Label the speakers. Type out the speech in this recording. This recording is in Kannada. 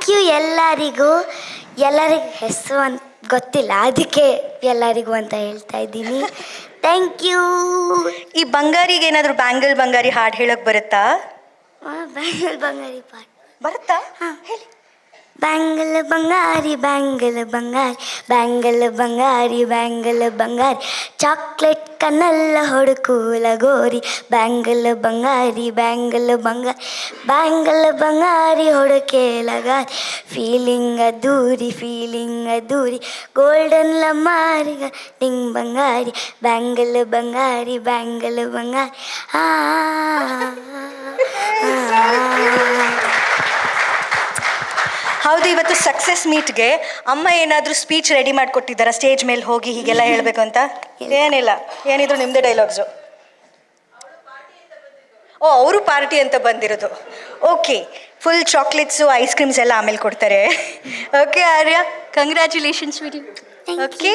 Speaker 1: ಥ್ಯಾಂಕ್ ಯು ಎಲ್ಲರಿಗೂ ಹೆಸರು ಅಂತ ಗೊತ್ತಿಲ್ಲ, ಅದಕ್ಕೆ ಎಲ್ಲರಿಗೂ ಅಂತ ಹೇಳ್ತಾ ಇದ್ದೀನಿ. Thank you.
Speaker 2: ಈ ಬಂಗಾರಿಗೆ ಏನಾದರೂ ಬ್ಯಾಂಗಲ್ ಬಂಗಾರಿ ಹಾಡು ಹೇಳೋಕೆ ಬರುತ್ತಾ?
Speaker 1: ಬ್ಯಾಂಗಲ್ ಬಂಗಾರಿ ಪಾಠ
Speaker 2: ಬರುತ್ತಾ?
Speaker 1: ಹಾಂ
Speaker 2: ಹೇಳಿ.
Speaker 1: ಬ್ಯಾಂಗಲ್ ಬಂಗಾರಿ ಬ್ಯಾಂಗಲ್ ಬಂಗಾರಿ ಬ್ಯಾಂಗಲ್ ಬಂಗಾರಿ ಬ್ಯಾಂಗಲ್ ಬಂಗಾರಿ ಚಾಕ್ಲೇಟ್ ಕಣ್ಣಲ್ಲ ಹೊಡುಕು ಲಗೋರಿ ಬ್ಯಾಂಗಲ್ ಬಂಗಾರಿ ಬ್ಯಾಂಗಲ್ ಬಂಗಾರಿ ಬ್ಯಾಂಗಲ್ ಬಂಗಾರಿ ಹೊಡಕೆ ಲಗಾರಿ ಫೀಲಿಂಗ್ ಅದ್ದೂರಿ ಗೋಲ್ಡನ್ ಲಮ್ಮಾರಿ ಟಿಂಗ್ ಬಂಗಾರಿ ಬ್ಯಾಂಗಲ್ ಬಂಗಾರಿ ಆ
Speaker 2: ಹೌದು, ಇವತ್ತು ಸಕ್ಸಸ್ ಮೀಟ್ಗೆ ಅಮ್ಮ ಏನಾದರೂ ಸ್ಪೀಚ್ ರೆಡಿ ಮಾಡಿಕೊಟ್ಟಿದ್ದಾರಾ? ಸ್ಟೇಜ್ ಮೇಲೆ ಹೋಗಿ ಹೀಗೆಲ್ಲ ಹೇಳಬೇಕು ಅಂತ? ಏನಿಲ್ಲ, ಏನಿದ್ರು ನಿಮ್ಮದೇ ಡೈಲಾಗ್ಸು. ಓ, ಅವರು ಪಾರ್ಟಿ ಅಂತ ಬಂದಿರೋದು. Okay, full chocolates ice creams ಎಲ್ಲ ಆಮೇಲೆ ಕೊಡ್ತಾರೆ. ಓಕೆ ಆರ್ಯ, ಕಂಗ್ರ್ಯಾಚುಲೇಷನ್ಸ್ ವಿಡಿ. ಓಕೆ.